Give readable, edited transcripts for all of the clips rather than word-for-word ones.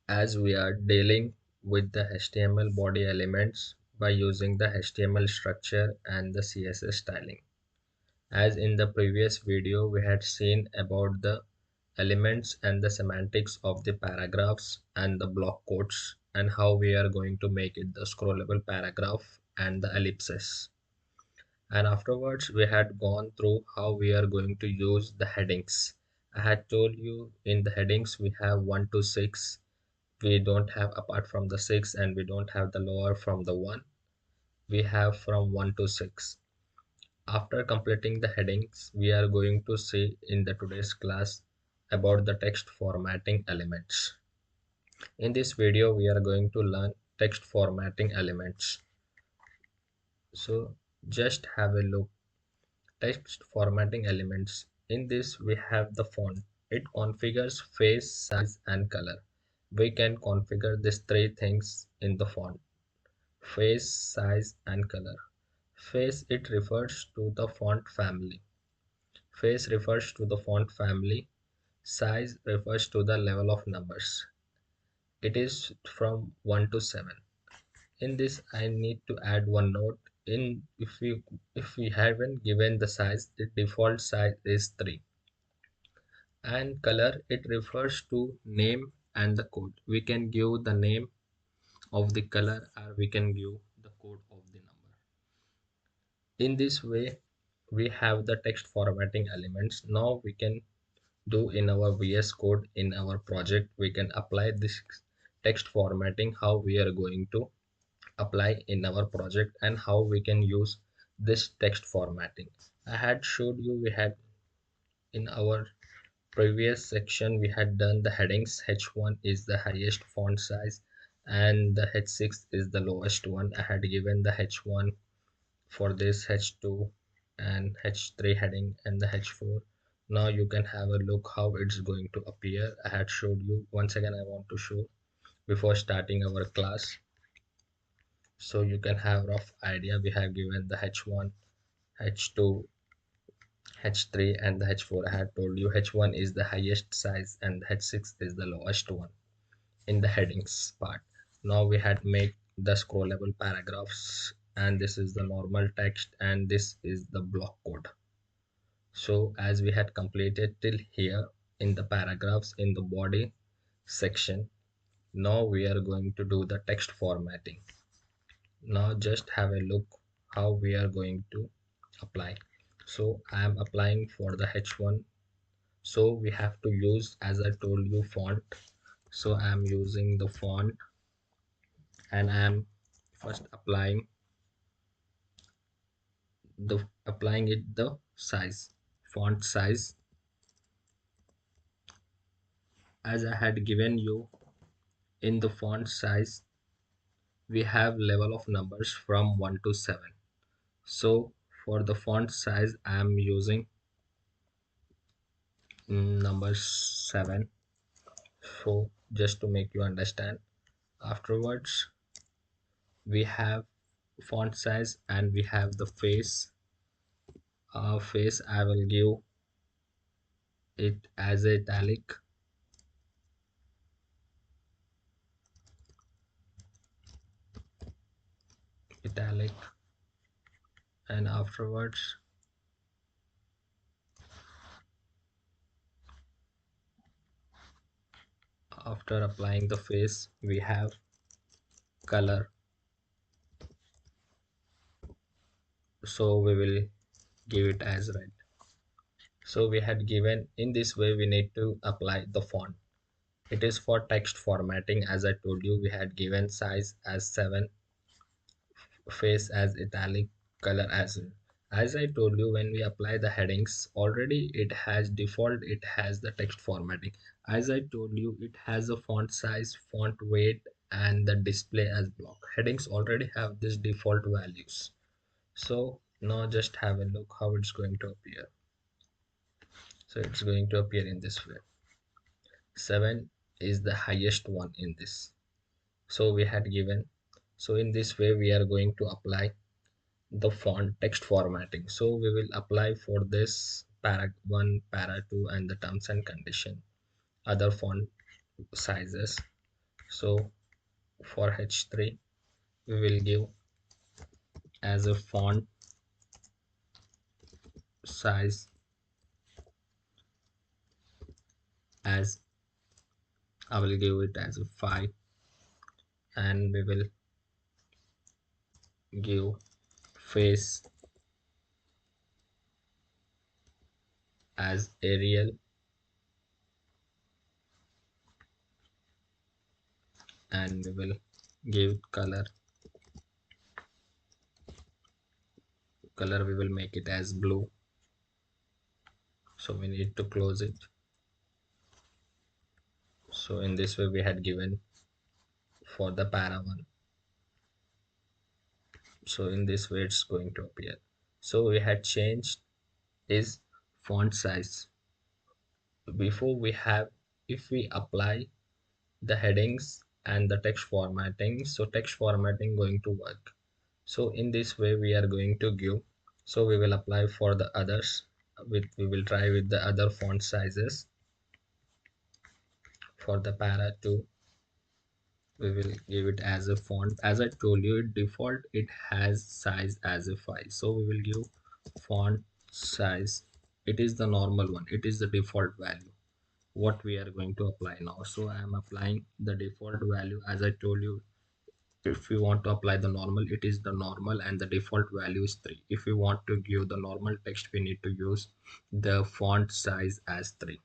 as we are dealing with the HTML body elements by using the HTML structure and the CSS styling. As in the previous video, we had seen about the elements and the semantics of the paragraphs and the block quotes and how we are going to make it the scrollable paragraph and the ellipses. And afterwards, we had gone through how we are going to use the headings. I had told you in the headings we have 1 to 6. We don't have apart from the 6, and we don't have the lower from the 1. We have from 1 to 6. After completing the headings, we are going to see in the today's class about the text formatting elements. In this video, we are going to learn text formatting elements. So just have a look. Text formatting elements. In this, we have the font. It configures face, size, and color. We can configure these three things in the font: face, size, and color. Face, it refers to the font family. Face refers to the font family. Size refers to the level of numbers. It is from 1 to 7. In this, I need to add one note. In if we haven't given the size, the default size is 3. And color, it refers to name and the code. We can give the name of the color, or we can give the code of the number. In this way, we have the text formatting elements. Now we can do in our VS Code in our project. We can apply this text formatting, how we are going to apply in our project and how we can use this text formatting. I had showed you, we had in our previous section, we had done the headings. H1 is the highest font size and the H6 is the lowest one. I had given the H1 for this, H2 and H3 heading, and the H4. Now you can have a look how it's going to appear. I had showed you. Once again, I want to show before starting our class, so you can have rough idea. We have given the H1, H2, H3, and the H4. I had told you H1 is the highest size and H6 is the lowest one in the headings part. Now we had make the scrollable paragraphs, and this is the normal text and this is the block code. So as we had completed till here in the paragraphs in the body section, now we are going to do the text formatting. Now just have a look how we are going to apply. So I am applying for the H1. So we have to use, as I told you, font. So I am using the font, and I am first applying it the size, font size. As I had given you in the font size, we have level of numbers from 1 to 7. So for the font size, I am using number 7. So just to make you understand, afterwards we have font size and we have the face. Face, I will give it as italic. Italic. And afterwards, after applying the face, we have color. So we will give it as red. So we had given in this way, we need to apply the font. It is for text formatting. As I told you, we had given size as 7, face as italic, color as I told you, when we apply the headings, already it has default, it has the text formatting. As I told you, it has a font size, font weight, and the display as block. Headings already have this default values. So now just have a look how it's going to appear. So it's going to appear in this way. 7 is the highest one in this. So we had given. So in this way, we are going to apply the font text formatting. So we will apply for this para 1, para 2, and the terms and condition, other font sizes. So for h3 we will give as a font size as I will give it as a 5, and we will give face as Arial, and we will give color we will make it as blue. So we need to close it. So in this way we had given for the para one. So in this way it's going to appear. So we had changed is font size. Before we have, if we apply the headings and the text formatting, so text formatting going to work. So in this way we are going to give, so we will apply for the others with, we will try with the other font sizes. For the para 2 we will give it as a font, as I told you it default it has size as a 5, so we will give font size, it is the normal one, it is the default value what we are going to apply now. So I am applying the default value, as I told you if we want to apply the normal, it is the normal and the default value is 3. If we want to give the normal text we need to use the font size as 3.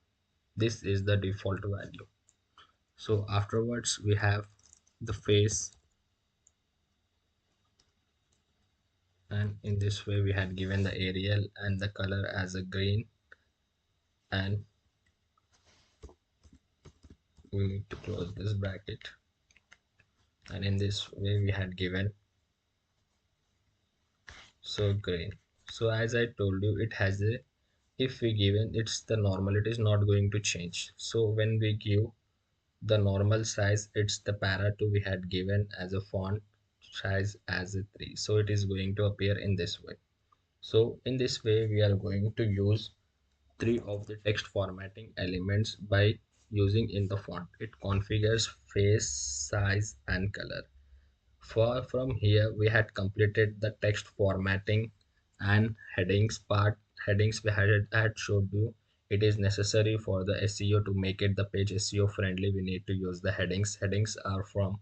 This is the default value. So afterwards we have the face, and in this way we had given the Arial and the color as a green, and we need to close this bracket, and in this way we had given so green. So as I told you it has a, if we given it's the normal, it is not going to change. So when we give the normal size, it's the para 2 we had given as a font size as a 3, so it is going to appear in this way. So in this way we are going to use three of the text formatting elements by using in the font. It configures face, size and color. From here we had completed the text formatting and headings part. Headings had showed you it is necessary for the SEO to make it the page SEO friendly. We need to use the headings. Headings are from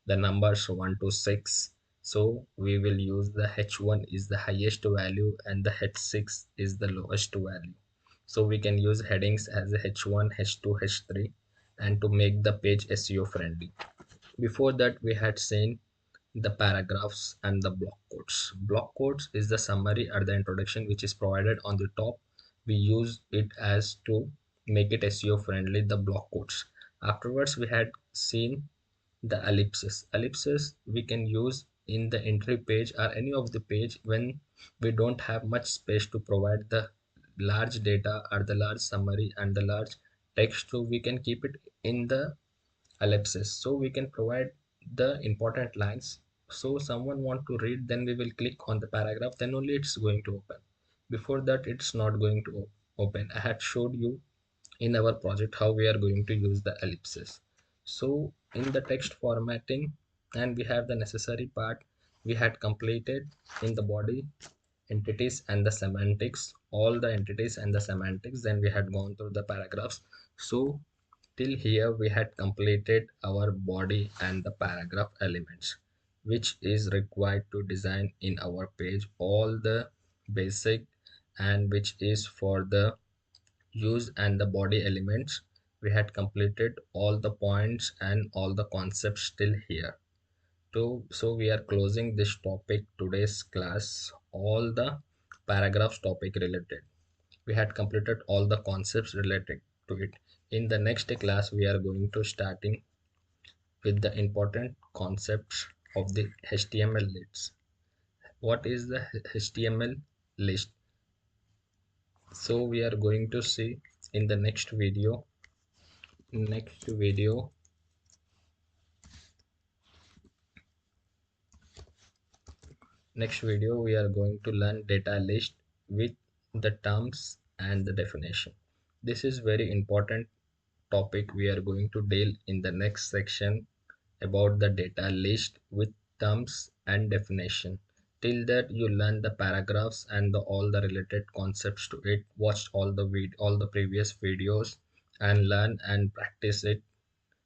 the numbers 1 to 6. So we will use the H1 is the highest value and the H6 is the lowest value. So we can use headings as a H1, H2, H3 and to make the page SEO friendly. Before that we had seen the paragraphs and the block quotes. Block quotes is the summary or the introduction which is provided on the top. We use it as to make it SEO friendly, the block quotes. Afterwards we had seen the ellipses. Ellipses we can use in the entry page or any of the page when we don't have much space to provide the large data or the large summary and the large text, so we can keep it in the ellipsis, so we can provide the important lines. So someone want to read, then we will click on the paragraph, then only it's going to open. Before that it's not going to open. I had showed you in our project how we are going to use the ellipsis. So in the text formatting, and we have the necessary part we had completed in the body entities and the semantics, all the entities and the semantics, then we had gone through the paragraphs. So till here we had completed our body and the paragraph elements which is required to design in our page, all the basic and which is for the use and the body elements. We had completed all the points and all the concepts till here. So we are closing this topic today's class, all the paragraphs topic related. We had completed all the concepts related to it. In the next class we are going to starting with the important concepts of the HTML lists. What is the HTML list? So we are going to see in the next video next video we are going to learn data list with the terms and the definition. This is very important topic we are going to deal in the next section. about the data list with terms and definition. Till that you learn the paragraphs and all the related concepts to it. Watch all the previous videos and learn and practice it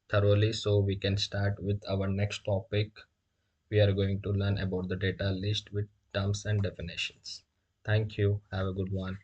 thoroughly so we can start with our next topic. We are going to learn about the data list with terms and definitions. Thank you. Have a good one.